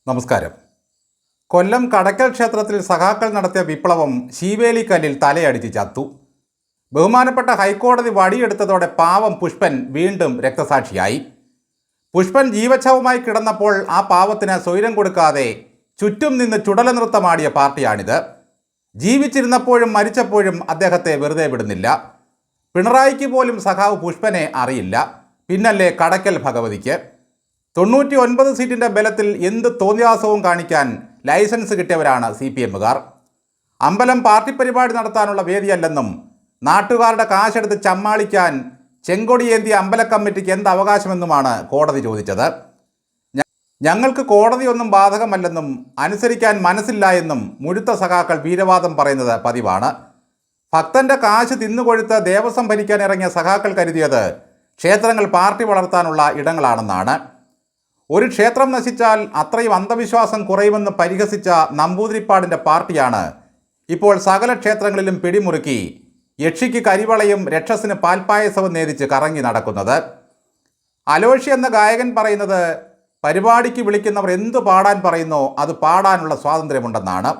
നമസ്കാരം. കൊല്ലം കടയ്ക്കൽ ക്ഷേത്രത്തിൽ സഖാക്കൾ നടത്തിയ വിപ്ലവം ശീവേലിക്കല്ലിൽ തലയടിച്ച് ചത്തു. ബഹുമാനപ്പെട്ട ഹൈക്കോടതി വടിയെടുത്തതോടെ പാവം പുഷ്പൻ വീണ്ടും രക്തസാക്ഷിയായി. പുഷ്പൻ ജീവച്ഛവമായി കിടന്നപ്പോൾ ആ പാവത്തിന് സ്വൈരം കൊടുക്കാതെ ചുറ്റും നിന്ന് ചുടലനൃത്തമാടിയ പാർട്ടിയാണിത്. ജീവിച്ചിരുന്നപ്പോഴും മരിച്ചപ്പോഴും അദ്ദേഹത്തെ വെറുതെ വിടുന്നില്ല. പിണറായിക്ക് പോലും സഖാവ് പുഷ്പനെ അറിയില്ല, പിന്നല്ലേ കടയ്ക്കൽ ഭഗവതിക്ക്. 99 സീറ്റിൻ്റെ ബലത്തിൽ എന്ത് തോന്നിയാസവും കാണിക്കാൻ ലൈസൻസ് കിട്ടിയവരാണ് CPMകാർ. അമ്പലം പാർട്ടി പരിപാടി നടത്താനുള്ള വേദിയല്ലെന്നും നാട്ടുകാരുടെ കാശെടുത്ത് ചമ്മാളിക്കാൻ ചെങ്കൊടിയേന്തിയ അമ്പല കമ്മിറ്റിക്ക് എന്ത് അവകാശമെന്നുമാണ് കോടതി ചോദിച്ചത്. ഞങ്ങൾക്ക് കോടതിയൊന്നും ബാധകമല്ലെന്നും അനുസരിക്കാൻ മനസ്സില്ല എന്നും മുഴുത്ത സഖാക്കൾ വീരവാദം പറയുന്നത് പതിവാണ്. ഭക്തന്റെ കാശ് തിന്നുകൊഴുത്ത് ദേവസ്വം ഭരിക്കാൻ ഇറങ്ങിയ സഖാക്കൾ കരുതിയത് ക്ഷേത്രങ്ങൾ പാർട്ടി വളർത്താനുള്ള ഇടങ്ങളാണെന്നാണ്. ഒരു ക്ഷേത്രം നശിച്ചാൽ അത്രയും അന്ധവിശ്വാസം കുറയുമെന്ന് പരിഹസിച്ച നമ്പൂതിരിപ്പാടിൻ്റെ പാർട്ടിയാണ് ഇപ്പോൾ സകല ക്ഷേത്രങ്ങളിലും പിടിമുറുക്കി യക്ഷിക്ക് കരിവളയും രക്ഷസിന് പാൽപ്പായസവും നേതിച്ച് കറങ്ങി നടക്കുന്നത്. അലോഷി എന്ന ഗായകൻ പറയുന്നത് പരിപാടിക്ക് വിളിക്കുന്നവർ എന്തു പാടാൻ പറയുന്നോ അത് പാടാനുള്ള സ്വാതന്ത്ര്യമുണ്ടെന്നാണ്.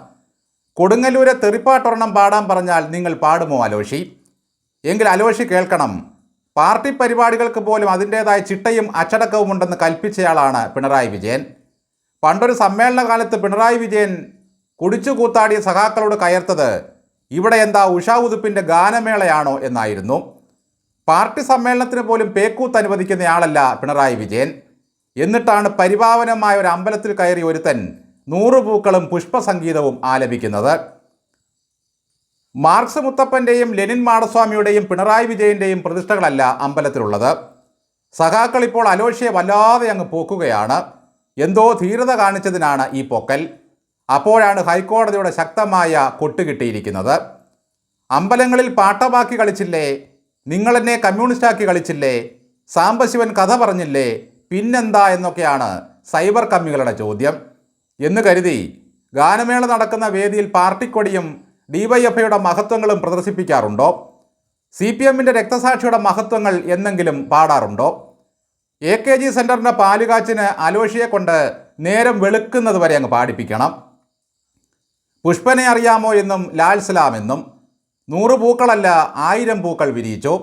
കൊടുങ്ങല്ലൂരെ തെറിപ്പാട്ടൊരെണ്ണം പാടാൻ പറഞ്ഞാൽ നിങ്ങൾ പാടുമോ അലോഷി? എങ്കിൽ അലോഷി കേൾക്കണം, പാർട്ടി പരിപാടികൾക്ക് പോലും അതിൻ്റേതായ ചിട്ടയും അച്ചടക്കവും ഉണ്ടെന്ന് കൽപ്പിച്ചയാളാണ് പിണറായി വിജയൻ. പണ്ടൊരു സമ്മേളന കാലത്ത് പിണറായി വിജയൻ കുടിച്ചു കൂത്താടിയ സഖാക്കളോട് കയർത്തത് ഇവിടെ എന്താ ഉഷാ ഉതുപ്പിൻ്റെ ഗാനമേളയാണോ എന്നായിരുന്നു. പാർട്ടി സമ്മേളനത്തിന് പോലും പേക്കൂത്ത് അനുവദിക്കുന്നയാളല്ല പിണറായി വിജയൻ. എന്നിട്ടാണ് പരിപാവനമായ ഒരു അമ്പലത്തിൽ കയറി ഒരുത്തൻ 100 പൂക്കളും പുഷ്പസംഗീതവും ആലപിക്കുന്നത്. മാർക്സ് മുത്തപ്പൻ്റെയും ലെനിൻ മാടസ്വാമിയുടെയും പിണറായി വിജയൻ്റെയും പ്രതിഷ്ഠകളല്ല അമ്പലത്തിലുള്ളത്. സഖാക്കൾ ഇപ്പോൾ അലോഷിയെ വല്ലാതെ അങ്ങ് പോക്കുകയാണ്. എന്തോ ധീരത കാണിച്ചതിനാണ് ഈ പൊക്കൽ. അപ്പോഴാണ് ഹൈക്കോടതിയുടെ ശക്തമായ കൊട്ട് കിട്ടിയിരിക്കുന്നത്. അമ്പലങ്ങളിൽ പാട്ടമാക്കി കളിച്ചില്ലേ, നിങ്ങളെന്നെ കമ്മ്യൂണിസ്റ്റാക്കി കളിച്ചില്ലേ, സാംബശിവൻ കഥ പറഞ്ഞില്ലേ, പിന്നെന്താ എന്നൊക്കെയാണ് സൈബർ കമ്മികളുടെ ചോദ്യം. എന്ന് കരുതി ഗാനമേള നടക്കുന്ന വേദിയിൽ പാർട്ടിക്കൊടിയും DYFIയുടെ മഹത്വങ്ങളും പ്രദർശിപ്പിക്കാറുണ്ടോ? CPMൻ്റെ രക്തസാക്ഷിയുടെ മഹത്വങ്ങൾ എന്നെങ്കിലും പാടാറുണ്ടോ? AKG സെൻറ്ററിൻ്റെ പാലുകാച്ചിന് അലോഷിയെ കൊണ്ട് നേരം വെളുക്കുന്നത് വരെ അങ്ങ് പാടിപ്പിക്കണം. പുഷ്പനെ അറിയാമോ എന്നും ലാൽ സലാം എന്നും 100 പൂക്കളല്ല 1000 പൂക്കൾ വിരിയിച്ചു.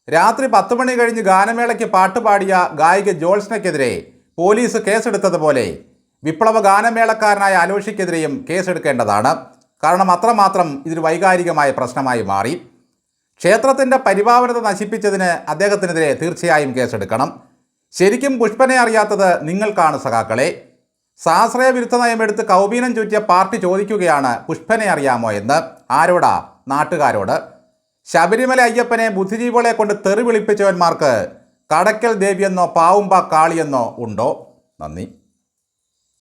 രാത്രി 10 മണി കഴിഞ്ഞ് ഗാനമേളയ്ക്ക് പാട്ടുപാടിയ ഗായിക ജോൾസ്നയ്ക്കെതിരെ പോലീസ് കേസെടുത്തതുപോലെ വിപ്ലവ ഗാനമേളക്കാരനായ അലോഷിക്കെതിരെയും കേസെടുക്കേണ്ടതാണ്. കാരണം അത്രമാത്രം ഇതൊരു വൈകാരികമായ പ്രശ്നമായി മാറി. ക്ഷേത്രത്തിൻ്റെ പരിപാവനത നശിപ്പിച്ചതിന് അദ്ദേഹത്തിനെതിരെ തീർച്ചയായും കേസെടുക്കണം. ശരിക്കും പുഷ്പനെ അറിയാത്തത് നിങ്ങൾക്കാണ് സഖാക്കളെ. സ്വാശ്രയ വിരുദ്ധ നയമെടുത്ത് കൗബീനം ചുറ്റിയ പാർട്ടി ചോദിക്കുകയാണ് പുഷ്പനെ അറിയാമോ എന്ന്. ആരോടാ? നാട്ടുകാരോട്. ശബരിമല അയ്യപ്പനെ ബുദ്ധിജീവികളെ കൊണ്ട് തെറി വിളിപ്പിച്ചവന്മാർക്ക് കടയ്ക്കൽ ദേവിയെന്നോ പാവുമ്പ കാളിയെന്നോ ഉണ്ടോ? നന്ദി.